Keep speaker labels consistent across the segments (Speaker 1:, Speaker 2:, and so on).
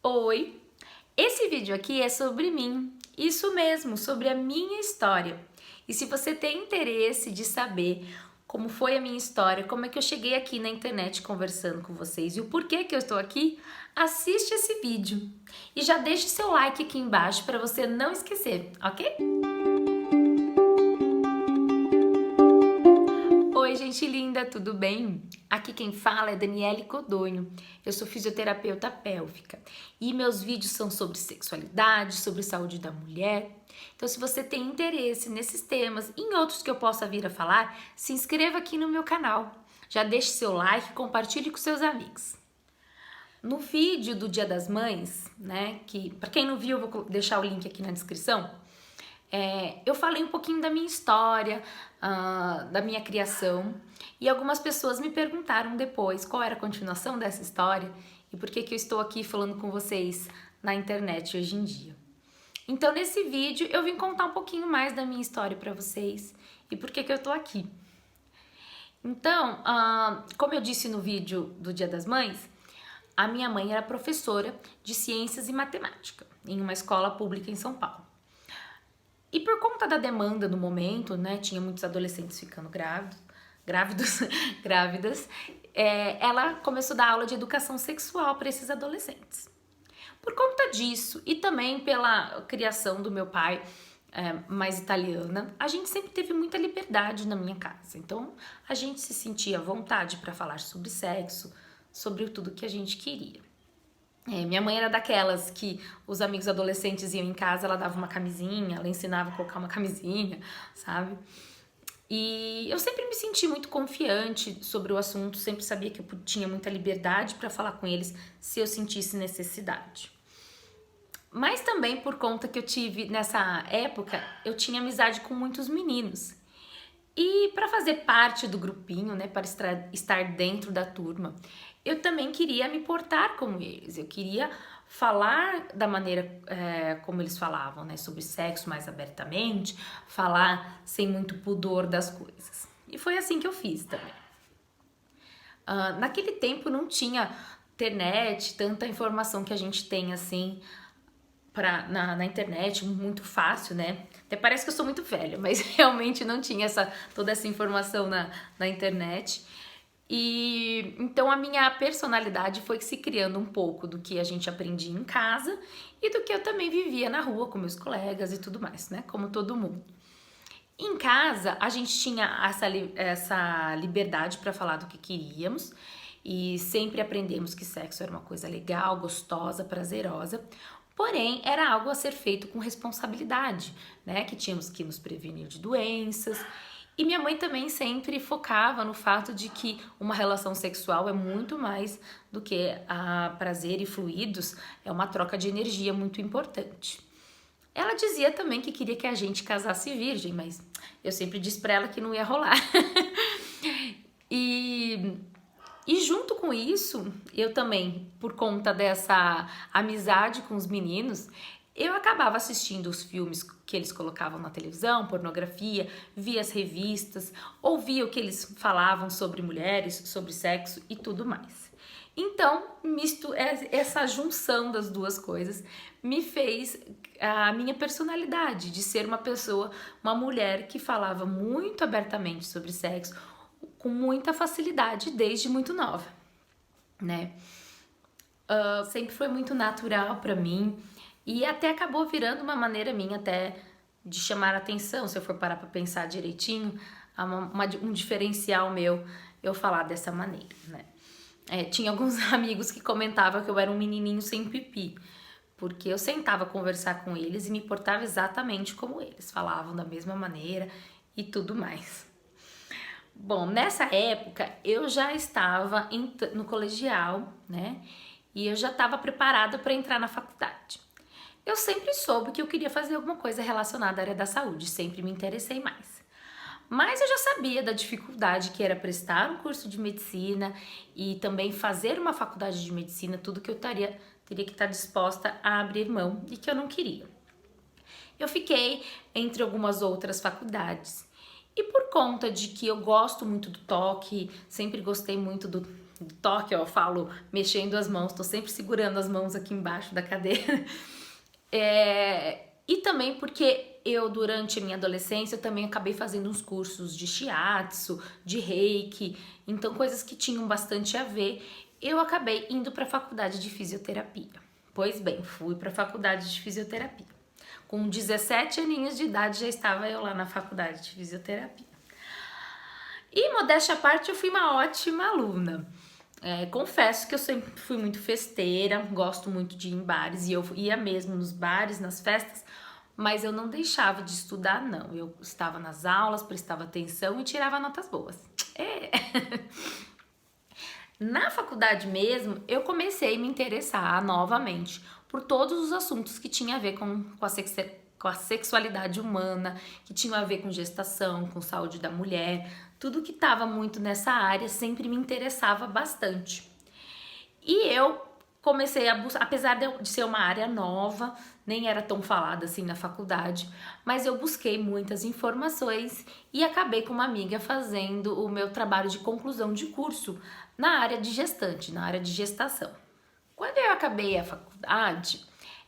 Speaker 1: Oi! Esse vídeo aqui é sobre mim, isso mesmo, sobre a minha história. E se você tem interesse de saber como foi a minha história, como é que eu cheguei aqui na internet conversando com vocês e o porquê que eu estou aqui, assiste esse vídeo. E já deixe seu like aqui embaixo para você não esquecer, ok? Oi, gente linda, tudo bem? Aqui quem fala é Daniele Codonho. Eu sou fisioterapeuta pélvica e meus vídeos são sobre sexualidade, sobre saúde da mulher. Então, se você tem interesse nesses temas e em outros que eu possa vir a falar, se inscreva aqui no meu canal. Já deixe seu like e compartilhe com seus amigos. No vídeo do Dia das Mães, né, que para quem não viu, eu vou deixar o link aqui na descrição. Eu falei um pouquinho da minha história, da minha criação, e algumas pessoas me perguntaram depois qual era a continuação dessa história e por que eu estou aqui falando com vocês na internet hoje em dia. Então, nesse vídeo, eu vim contar um pouquinho mais da minha história para vocês e por que eu estou aqui. Então, como eu disse no vídeo do Dia das Mães, a minha mãe era professora de ciências e matemática em uma escola pública em São Paulo. E por conta da demanda no momento, né, tinha muitos adolescentes ficando grávidas, ela começou a dar aula de educação sexual para esses adolescentes. Por conta disso e também pela criação do meu pai, mais italiana, a gente sempre teve muita liberdade na minha casa. Então, a gente se sentia à vontade para falar sobre sexo, sobre tudo que a gente queria. Minha mãe era daquelas que os amigos adolescentes iam em casa, ela dava uma camisinha, ela ensinava a colocar uma camisinha, sabe? E eu sempre me senti muito confiante sobre o assunto, sempre sabia que eu tinha muita liberdade para falar com eles se eu sentisse necessidade. Mas também por conta que eu tive, nessa época, eu tinha amizade com muitos meninos. E para fazer parte do grupinho, né, para estar dentro da turma, eu também queria me portar como eles. Eu queria falar da maneira como eles falavam, né, sobre sexo mais abertamente, falar sem muito pudor das coisas. E foi assim que eu fiz também. Naquele tempo não tinha internet, tanta informação que a gente tem assim na internet, muito fácil, né? Até parece que eu sou muito velha, mas realmente não tinha toda essa informação na internet. E então a minha personalidade foi se criando um pouco do que a gente aprendia em casa e do que eu também vivia na rua com meus colegas e tudo mais, né? Como todo mundo. Em casa, a gente tinha essa liberdade para falar do que queríamos e sempre aprendemos que sexo era uma coisa legal, gostosa, prazerosa. Porém, era algo a ser feito com responsabilidade, né? Que tínhamos que nos prevenir de doenças. E minha mãe também sempre focava no fato de que uma relação sexual é muito mais do que prazer e fluidos, é uma troca de energia muito importante. Ela dizia também que queria que a gente casasse virgem, mas eu sempre disse pra ela que não ia rolar. E junto com isso, eu também, por conta dessa amizade com os meninos, eu acabava assistindo os filmes que eles colocavam na televisão, pornografia, via as revistas, ouvia o que eles falavam sobre mulheres, sobre sexo e tudo mais. Então, essa junção das duas coisas me fez a minha personalidade de ser uma pessoa, uma mulher que falava muito abertamente sobre sexo, com muita facilidade desde muito nova, né? Sempre foi muito natural para mim e até acabou virando uma maneira minha até de chamar a atenção, se eu for parar para pensar direitinho, um diferencial meu eu falar dessa maneira, né? Tinha alguns amigos que comentavam que eu era um menininho sem pipi, porque eu sentava a conversar com eles e me portava exatamente como eles, falavam da mesma maneira e tudo mais. Bom, nessa época eu já estava no colegial, né? E eu já estava preparada para entrar na faculdade. Eu sempre soube que eu queria fazer alguma coisa relacionada à área da saúde, sempre me interessei mais. Mas eu já sabia da dificuldade que era prestar um curso de medicina e também fazer uma faculdade de medicina, tudo que eu teria que estar disposta a abrir mão e que eu não queria. Eu fiquei entre algumas outras faculdades. E por conta de que eu gosto muito do toque, sempre gostei muito do toque, ó, eu falo mexendo as mãos, tô sempre segurando as mãos aqui embaixo da cadeira. E também porque eu, durante a minha adolescência, eu também acabei fazendo uns cursos de shiatsu, de reiki, então coisas que tinham bastante a ver. Eu acabei indo para a faculdade de fisioterapia. Pois bem, fui para a faculdade de fisioterapia. Com 17 aninhos de idade já estava eu lá na faculdade de fisioterapia. E, modéstia à parte, eu fui uma ótima aluna. Confesso que eu sempre fui muito festeira, gosto muito de ir em bares, e eu ia mesmo nos bares, nas festas, mas eu não deixava de estudar, não. Eu estava nas aulas, prestava atenção e tirava notas boas. Na faculdade mesmo, eu comecei a me interessar novamente por todos os assuntos que tinham a ver com a sexualidade humana, que tinham a ver com gestação, com saúde da mulher. Tudo que estava muito nessa área sempre me interessava bastante. E eu comecei a buscar, apesar de ser uma área nova, nem era tão falada assim na faculdade, mas eu busquei muitas informações e acabei com uma amiga fazendo o meu trabalho de conclusão de curso na área de gestante, na área de gestação. Quando eu acabei a faculdade,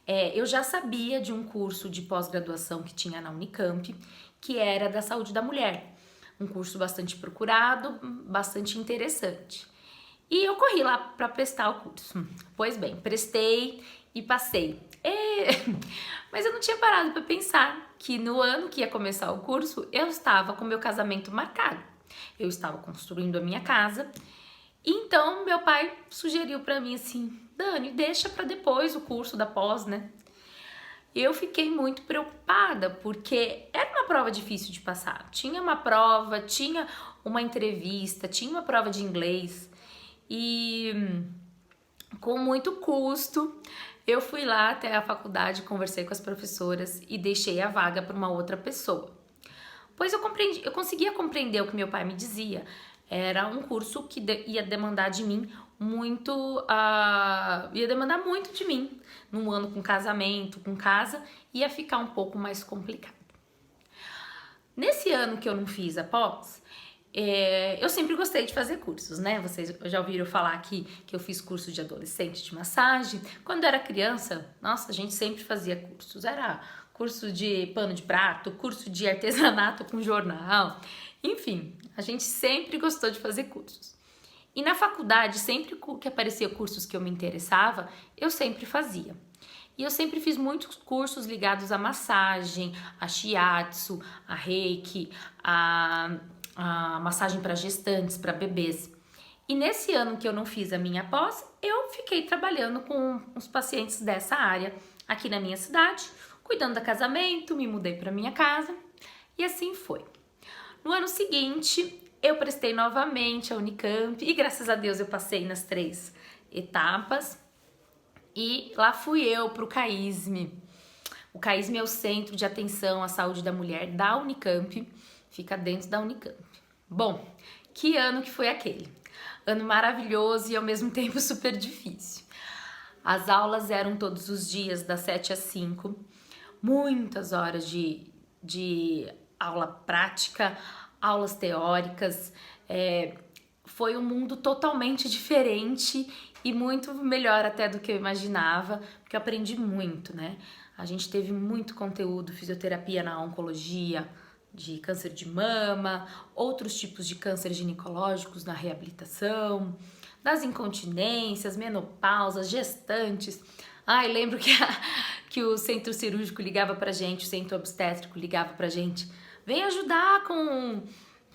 Speaker 1: eu já sabia de um curso de pós-graduação que tinha na Unicamp, que era da saúde da mulher. Um curso bastante procurado, bastante interessante. E eu corri lá para prestar o curso. Pois bem, prestei e passei. Mas eu não tinha parado para pensar que no ano que ia começar o curso, eu estava com meu casamento marcado. Eu estava construindo a minha casa. Então, meu pai sugeriu para mim assim: Dani, deixa para depois o curso da pós, né? Eu fiquei muito preocupada, porque era uma prova difícil de passar. Tinha uma prova, tinha uma entrevista, tinha uma prova de inglês. E com muito custo, eu fui lá até a faculdade, conversei com as professoras e deixei a vaga para uma outra pessoa. Pois eu conseguia compreender o que meu pai me dizia. Era um curso que ia demandar de mim muito, ia demandar muito de mim. Num ano com casamento, com casa, ia ficar um pouco mais complicado. Nesse ano que eu não fiz a pós, eu sempre gostei de fazer cursos, né? Vocês já ouviram falar aqui que eu fiz curso de adolescente de massagem. Quando eu era criança, nossa, a gente sempre fazia cursos. Era curso de pano de prato, curso de artesanato com jornal. Enfim, a gente sempre gostou de fazer cursos. E na faculdade, sempre que aparecia cursos que eu me interessava, eu sempre fazia. E eu sempre fiz muitos cursos ligados à massagem, a shiatsu, a reiki, a massagem para gestantes, para bebês. E nesse ano que eu não fiz a minha pós, eu fiquei trabalhando com os pacientes dessa área aqui na minha cidade, cuidando do casamento, me mudei para minha casa e assim foi. No ano seguinte, eu prestei novamente a Unicamp e graças a Deus eu passei nas 3 etapas e lá fui eu para o CAISM. O CAISM é o Centro de Atenção à Saúde da Mulher da Unicamp, fica dentro da Unicamp. Bom, que ano que foi aquele? Ano maravilhoso e ao mesmo tempo super difícil. As aulas eram todos os dias, das 7 às 5, muitas horas de aula prática, aulas teóricas. Foi um mundo totalmente diferente e muito melhor até do que eu imaginava, porque eu aprendi muito, né? A gente teve muito conteúdo, fisioterapia na oncologia, de câncer de mama, outros tipos de câncer ginecológicos na reabilitação, das incontinências, menopausas, gestantes. Lembro que o centro cirúrgico ligava pra gente, o centro obstétrico ligava pra gente: vem ajudar com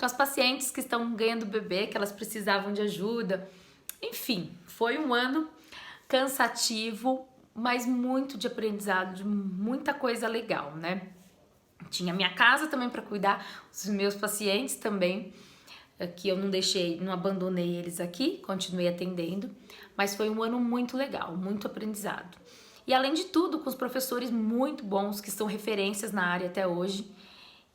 Speaker 1: as pacientes que estão ganhando bebê, que elas precisavam de ajuda. Enfim, foi um ano cansativo, mas muito de aprendizado, de muita coisa legal, né? Tinha minha casa também para cuidar, os meus pacientes também, que eu não deixei, não abandonei eles aqui, continuei atendendo, mas foi um ano muito legal, muito aprendizado. E além de tudo, com os professores muito bons, que são referências na área até hoje,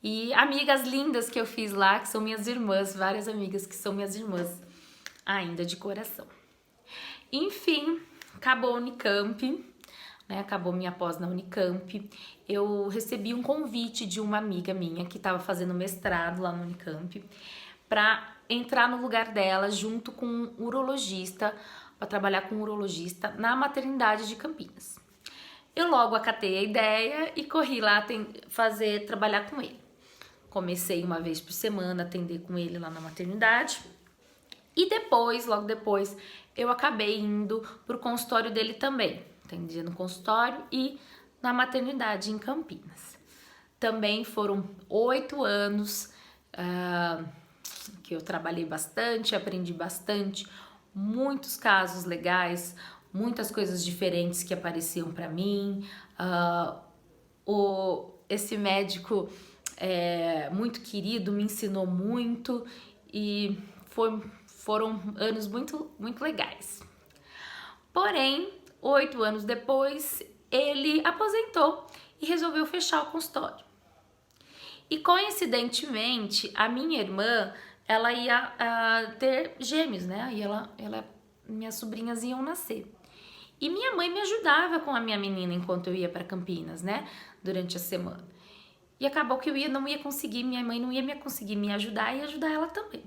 Speaker 1: e amigas lindas que eu fiz lá, que são minhas irmãs, várias amigas que são minhas irmãs ainda de coração. Enfim, acabou a Unicamp, né? Acabou minha pós na Unicamp. Eu recebi um convite de uma amiga minha que estava fazendo mestrado lá no Unicamp para entrar no lugar dela junto com um urologista, para trabalhar com um urologista na maternidade de Campinas. Eu logo acatei a ideia e corri lá trabalhar com ele. Comecei uma vez por semana a atender com ele lá na maternidade. E depois, logo depois, eu acabei indo pro consultório dele também. Atendia no consultório e na maternidade em Campinas. Também foram 8 anos que eu trabalhei bastante, aprendi bastante, muitos casos legais, muitas coisas diferentes que apareciam para mim. Esse médico muito querido me ensinou muito e foram anos muito, muito legais. Porém, 8 anos depois, ele aposentou e resolveu fechar o consultório. E coincidentemente, a minha irmã, ela ia ter gêmeos, né? E minhas sobrinhas iam nascer. E minha mãe me ajudava com a minha menina enquanto eu ia para Campinas, né? Durante a semana. E acabou que minha mãe não ia conseguir me ajudar e ajudar ela também.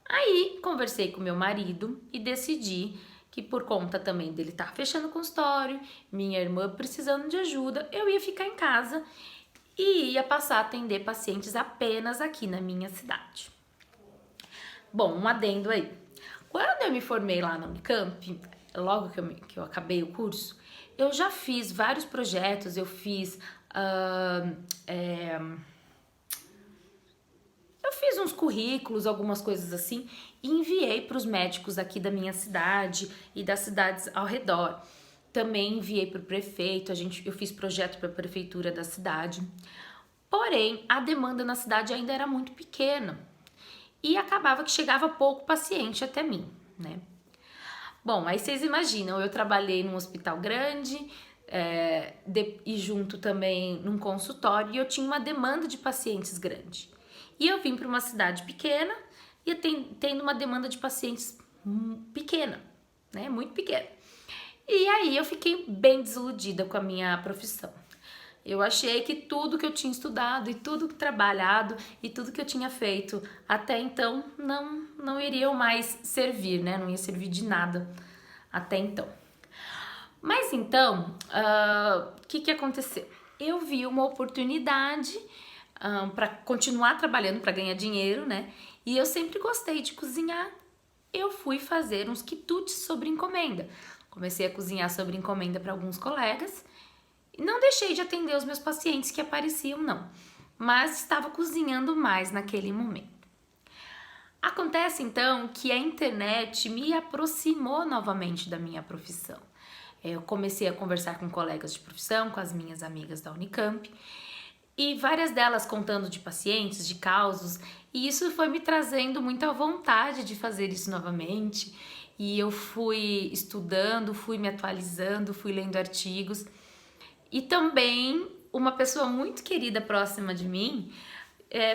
Speaker 1: Aí, conversei com meu marido e decidi que por conta também dele estar fechando o consultório, minha irmã precisando de ajuda, eu ia ficar em casa e ia passar a atender pacientes apenas aqui na minha cidade. Bom, um adendo aí. Quando eu me formei lá na Unicamp, logo que eu acabei o curso, eu já fiz vários projetos, eu fiz uns currículos, algumas coisas assim, e enviei para os médicos aqui da minha cidade e das cidades ao redor. Também enviei para o prefeito, eu fiz projeto para a prefeitura da cidade. Porém, a demanda na cidade ainda era muito pequena e acabava que chegava pouco paciente até mim, né? Bom, aí vocês imaginam, eu trabalhei num hospital grande e junto também num consultório e eu tinha uma demanda de pacientes grande. E eu vim para uma cidade pequena e tendo uma demanda de pacientes pequena, né? Muito pequena. E aí eu fiquei bem desiludida com a minha profissão. Eu achei que tudo que eu tinha estudado e tudo que trabalhado e tudo que eu tinha feito até então não iriam mais servir, né? Não ia servir de nada até então. Mas então, o que aconteceu? Eu vi uma oportunidade para continuar trabalhando, para ganhar dinheiro, né? E eu sempre gostei de cozinhar. Eu fui fazer uns quitutes sobre encomenda. Comecei a cozinhar sobre encomenda para alguns colegas. Não deixei de atender os meus pacientes que apareciam, não. Mas estava cozinhando mais naquele momento. Acontece, então, que a internet me aproximou novamente da minha profissão. Eu comecei a conversar com colegas de profissão, com as minhas amigas da Unicamp, e várias delas contando de pacientes, de causos, e isso foi me trazendo muita vontade de fazer isso novamente. E eu fui estudando, fui me atualizando, fui lendo artigos. E também uma pessoa muito querida próxima de mim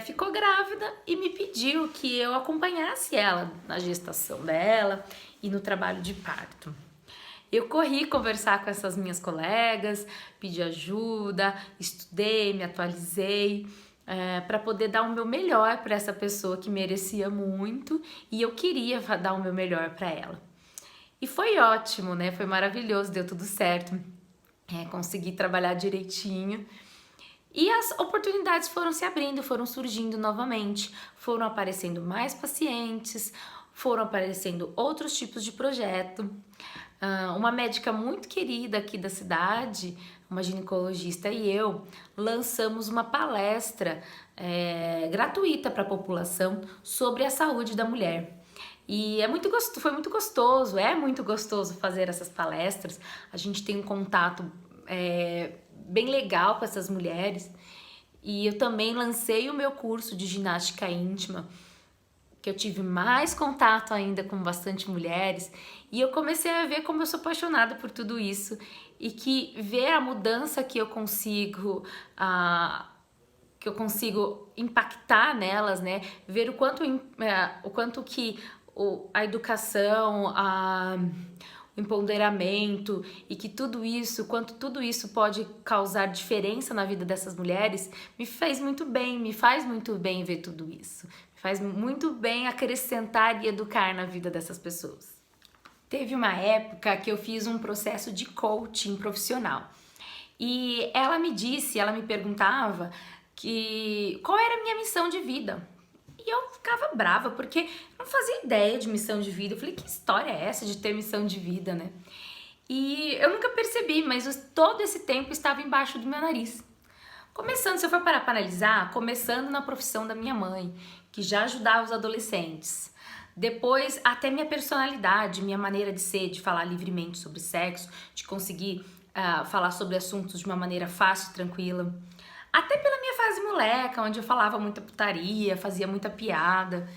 Speaker 1: ficou grávida e me pediu que eu acompanhasse ela na gestação dela e no trabalho de parto. Eu corri conversar com essas minhas colegas, pedi ajuda, estudei, me atualizei para poder dar o meu melhor para essa pessoa que merecia muito e eu queria dar o meu melhor para ela. E foi ótimo, né? Foi maravilhoso, deu tudo certo. Consegui trabalhar direitinho. E as oportunidades foram se abrindo, foram surgindo novamente, foram aparecendo mais pacientes, foram aparecendo outros tipos de projeto. Uma médica muito querida aqui da cidade, uma ginecologista e eu, lançamos uma palestra gratuita para a população sobre a saúde da mulher. E foi muito gostoso, é muito gostoso fazer essas palestras. A gente tem um contato bem legal com essas mulheres. E eu também lancei o meu curso de ginástica íntima, que eu tive mais contato ainda com bastante mulheres. E eu comecei a ver como eu sou apaixonada por tudo isso. E que ver a mudança que eu consigo impactar nelas, né? Ver o quanto que a educação, o empoderamento e que quanto tudo isso pode causar diferença na vida dessas mulheres, me faz muito bem ver tudo isso. Faz muito bem acrescentar e educar na vida dessas pessoas. Teve uma época que eu fiz um processo de coaching profissional. E ela me perguntava qual era a minha missão de vida. E eu ficava brava, porque eu não fazia ideia de missão de vida. Eu falei, que história é essa de ter missão de vida, né? E eu nunca percebi, mas todo esse tempo estava embaixo do meu nariz. Começando, se eu for parar para analisar, começando na profissão da minha mãe, que já ajudava os adolescentes. Depois, até minha personalidade, minha maneira de ser, de falar livremente sobre sexo, de conseguir falar sobre assuntos de uma maneira fácil e tranquila. Até pela minha fase moleca, onde eu falava muita putaria, fazia muita piada.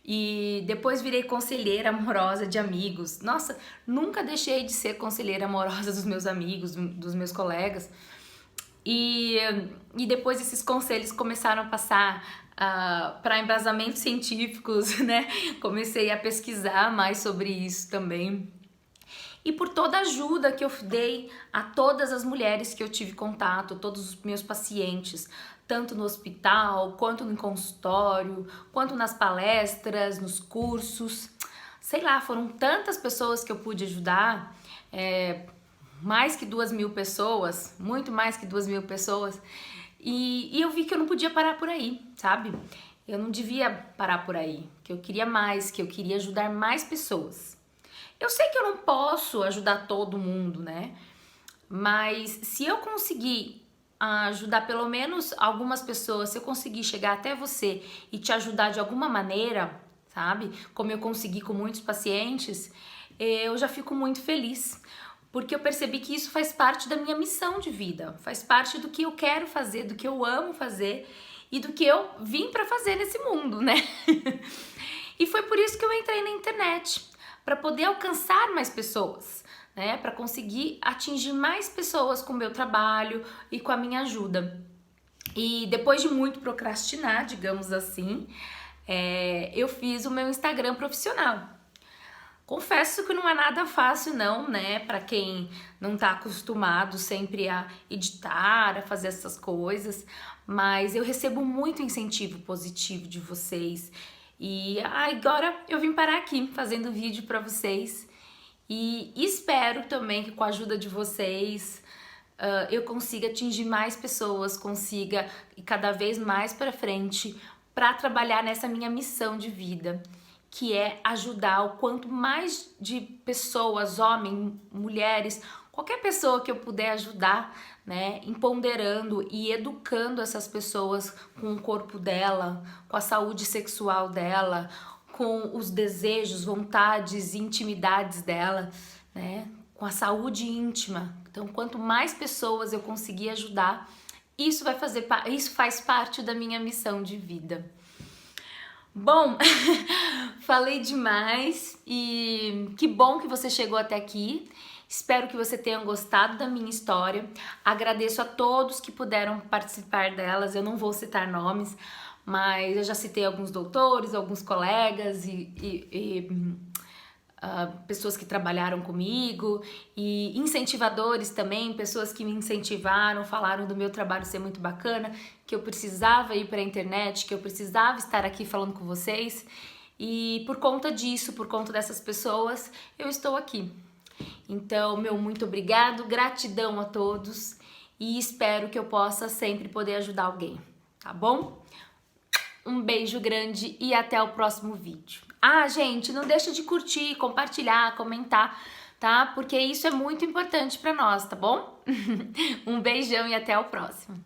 Speaker 1: E depois virei conselheira amorosa de amigos. Nossa, nunca deixei de ser conselheira amorosa dos meus amigos, dos meus colegas. E depois esses conselhos começaram a passar para embasamentos científicos, né? Comecei a pesquisar mais sobre isso também. E por toda a ajuda que eu dei a todas as mulheres que eu tive contato, todos os meus pacientes, tanto no hospital, quanto no consultório, quanto nas palestras, nos cursos. Sei lá, foram tantas pessoas que eu pude ajudar, mais que 2.000 pessoas, muito mais que 2.000 pessoas, e eu vi que eu não podia parar por aí, sabe? Eu não devia parar por aí, que eu queria mais, que eu queria ajudar mais pessoas. Eu sei que eu não posso ajudar todo mundo, né? Mas se eu conseguir ajudar pelo menos algumas pessoas, se eu conseguir chegar até você e te ajudar de alguma maneira, sabe? Como eu consegui com muitos pacientes, eu já fico muito feliz. Porque eu percebi que isso faz parte da minha missão de vida, faz parte do que eu quero fazer, do que eu amo fazer e do que eu vim para fazer nesse mundo, né? E foi por isso que eu entrei na internet, para poder alcançar mais pessoas, né? Para conseguir atingir mais pessoas com o meu trabalho e com a minha ajuda. E depois de muito procrastinar, digamos assim, eu fiz o meu Instagram profissional. Confesso que não é nada fácil não, né, para quem não tá acostumado sempre a editar, a fazer essas coisas, mas eu recebo muito incentivo positivo de vocês e agora eu vim parar aqui fazendo vídeo para vocês e espero também que com a ajuda de vocês eu consiga atingir mais pessoas, consiga ir cada vez mais para frente para trabalhar nessa minha missão de vida, que é ajudar o quanto mais de pessoas, homens, mulheres, qualquer pessoa que eu puder ajudar, né, empoderando e educando essas pessoas com o corpo dela, com a saúde sexual dela, com os desejos, vontades e intimidades dela, né, com a saúde íntima. Então, quanto mais pessoas eu conseguir ajudar, isso faz parte da minha missão de vida. Bom, falei demais e que bom que você chegou até aqui. Espero que você tenha gostado da minha história. Agradeço a todos que puderam participar delas. Eu não vou citar nomes, mas eu já citei alguns doutores, alguns colegas e pessoas que trabalharam comigo e incentivadores também, pessoas que me incentivaram, falaram do meu trabalho ser muito bacana, que eu precisava ir para a internet, que eu precisava estar aqui falando com vocês e por conta disso, por conta dessas pessoas, eu estou aqui. Então, meu muito obrigado, gratidão a todos e espero que eu possa sempre poder ajudar alguém, tá bom? Um beijo grande e até o próximo vídeo. Gente, não deixa de curtir, compartilhar, comentar, tá? Porque isso é muito importante para nós, tá bom? Um beijão e até o próximo.